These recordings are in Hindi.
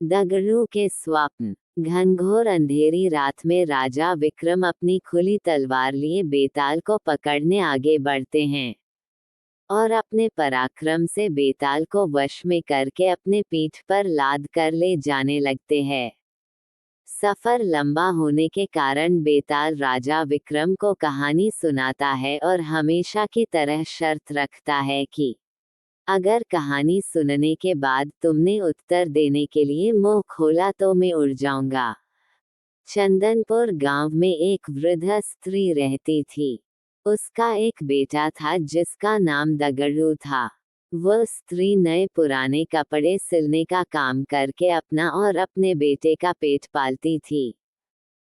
दगड़ू के स्वप्न। घनघोर अंधेरी रात में राजा विक्रम अपनी खुली तलवार लिए बेताल को पकड़ने आगे बढ़ते हैं और अपने पराक्रम से बेताल को वश में करके अपने पीठ पर लाद कर ले जाने लगते हैं। सफर लंबा होने के कारण बेताल राजा विक्रम को कहानी सुनाता है और हमेशा की तरह शर्त रखता है कि अगर कहानी सुनने के बाद तुमने उत्तर देने के लिए मुंह खोला तो मैं उड़ जाऊंगा। चंदनपुर गांव में एक वृद्ध स्त्री रहती थी। उसका एक बेटा था जिसका नाम दगड़ू था। वह स्त्री नए पुराने कपड़े सिलने का काम करके अपना और अपने बेटे का पेट पालती थी।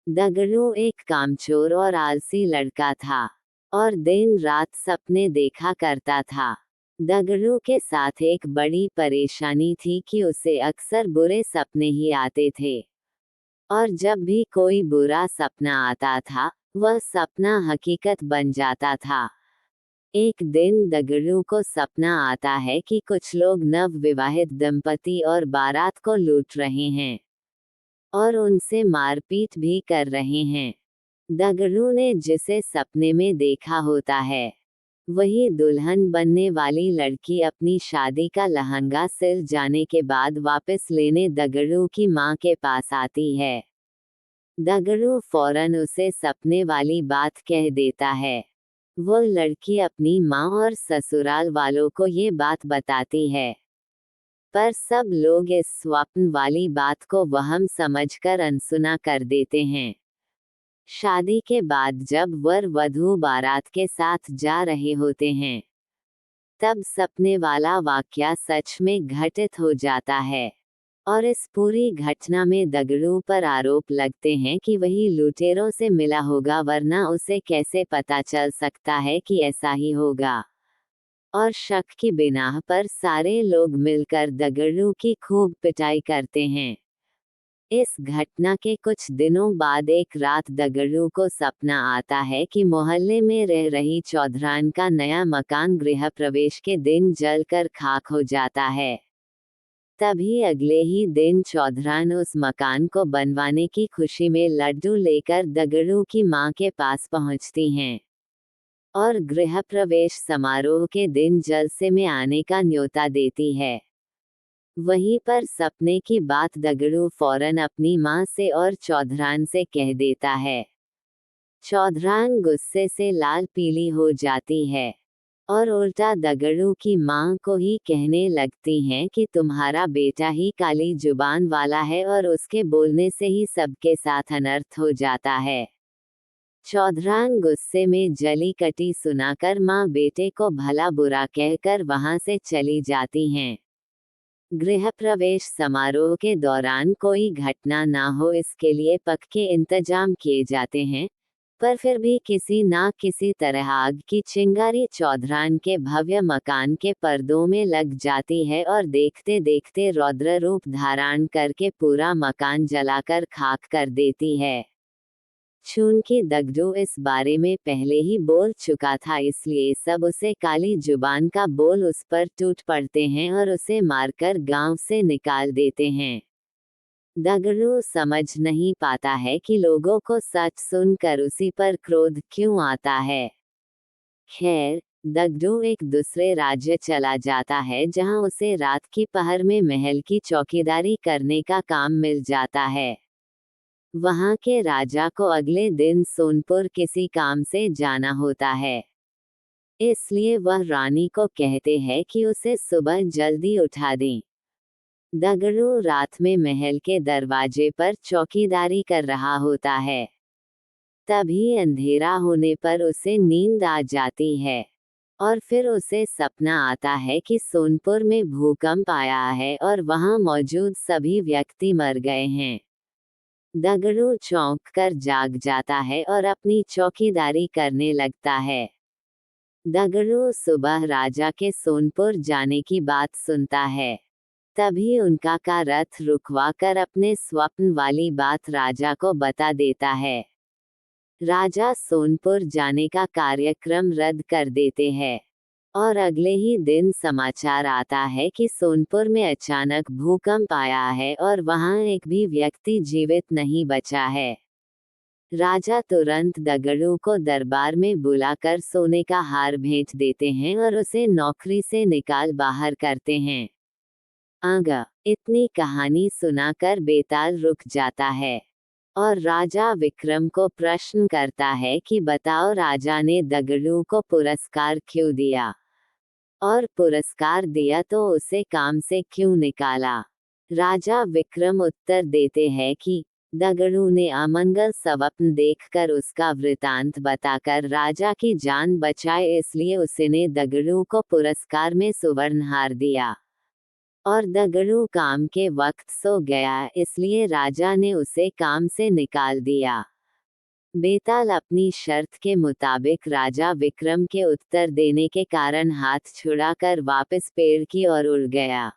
दगड़ू एक कामचोर और आलसी लड़का था और दिन रात सपने देखा करता था। दगड़ू के साथ एक बड़ी परेशानी थी कि उसे अक्सर बुरे सपने ही आते थे और जब भी कोई बुरा सपना आता था वह सपना हकीकत बन जाता था। एक दिन दगड़ू को सपना आता है कि कुछ लोग नव विवाहित दंपति और बारात को लूट रहे हैं और उनसे मारपीट भी कर रहे हैं। दगड़ू ने जिसे सपने में देखा होता है वही दुल्हन बनने वाली लड़की अपनी शादी का लहंगा सिल जाने के बाद वापस लेने दगड़ू की मां के पास आती है। दगड़ू फौरन उसे सपने वाली बात कह देता है। वो लड़की अपनी मां और ससुराल वालों को ये बात बताती है, पर सब लोग इस स्वप्न वाली बात को वहम समझकर अनसुना कर देते हैं। शादी के बाद जब वर वधू बारात के साथ जा रहे होते हैं तब सपने वाला वाकया सच में घटित हो जाता है और इस पूरी घटना में दगड़ू पर आरोप लगते हैं कि वही लुटेरों से मिला होगा, वरना उसे कैसे पता चल सकता है कि ऐसा ही होगा। और शक की बिना पर सारे लोग मिलकर दगड़ू की खूब पिटाई करते हैं। इस घटना के कुछ दिनों बाद एक रात दगड़ू को सपना आता है कि मोहल्ले में रह रही चौधरान का नया मकान गृह प्रवेश के दिन जलकर खाक हो जाता है। तभी अगले ही दिन चौधरान उस मकान को बनवाने की खुशी में लड्डू लेकर दगड़ू की मां के पास पहुंचती हैं और गृह प्रवेश समारोह के दिन जलसे में आने का न्योता देती है। वहीं पर सपने की बात दगड़ू फौरन अपनी मां से और चौधरान से कह देता है। चौधरान गुस्से से लाल पीली हो जाती है और उल्टा दगड़ू की मां को ही कहने लगती हैं कि तुम्हारा बेटा ही काली जुबान वाला है और उसके बोलने से ही सबके साथ अनर्थ हो जाता है। चौधरान गुस्से में जली कटी सुनाकर मां बेटे को भला बुरा कहकर वहां से चली जाती हैं। गृह प्रवेश समारोह के दौरान कोई घटना ना हो इसके लिए पक्के इंतजाम किए जाते हैं, पर फिर भी किसी ना किसी तरह आग की चिंगारी चौधरान के भव्य मकान के पर्दों में लग जाती है और देखते देखते रौद्र रूप धारण करके पूरा मकान जलाकर खाक कर देती है। चूंकि दगड़ू इस बारे में पहले ही बोल चुका था इसलिए सब उसे काली जुबान का बोल उस पर टूट पड़ते हैं और उसे मारकर गांव से निकाल देते हैं। दगड़ू समझ नहीं पाता है कि लोगों को सच सुनकर उसी पर क्रोध क्यों आता है। खैर, दगड़ू एक दूसरे राज्य चला जाता है जहां उसे रात की पहर में महल की चौकीदारी करने का काम मिल जाता है। वहां के राजा को अगले दिन सोनपुर किसी काम से जाना होता है, इसलिए वह रानी को कहते हैं कि उसे सुबह जल्दी उठा दें। दगड़ू रात में महल के दरवाजे पर चौकीदारी कर रहा होता है। तभी अंधेरा होने पर उसे नींद आ जाती है और फिर उसे सपना आता है कि सोनपुर में भूकंप आया है और वहां मौजूद सभी व्यक्ति मर गए हैं। दगड़ू चौंक कर जाग जाता है और अपनी चौकीदारी करने लगता है। दगड़ू सुबह राजा के सोनपुर जाने की बात सुनता है। तभी उनका का रथ रुकवाकर अपने स्वप्न वाली बात राजा को बता देता है। राजा सोनपुर जाने का कार्यक्रम रद्द कर देते हैं और अगले ही दिन समाचार आता है कि सोनपुर में अचानक भूकंप आया है और वहां एक भी व्यक्ति जीवित नहीं बचा है। राजा तुरंत दगड़ू को दरबार में बुलाकर सोने का हार भेंट देते हैं और उसे नौकरी से निकाल बाहर करते हैं। आगा इतनी कहानी सुनाकर बेताल रुक जाता है और राजा विक्रम को प्रश्न करता है कि बताओ राजा ने दगड़ू को पुरस्कार क्यों दिया, और पुरस्कार दिया तो उसे काम से क्यों निकाला। राजा विक्रम उत्तर देते हैं कि दगड़ू ने अमंगल स्वप्न देखकर उसका वृतांत बताकर राजा की जान बचाए, इसलिए उसने दगड़ू को पुरस्कार में सुवर्णहार दिया। और दगड़ू काम के वक्त सो गया, इसलिए राजा ने उसे काम से निकाल दिया। बेताल अपनी शर्त के मुताबिक राजा विक्रम के उत्तर देने के कारण हाथ छुड़ाकर वापस पेड़ की ओर उड़ गया।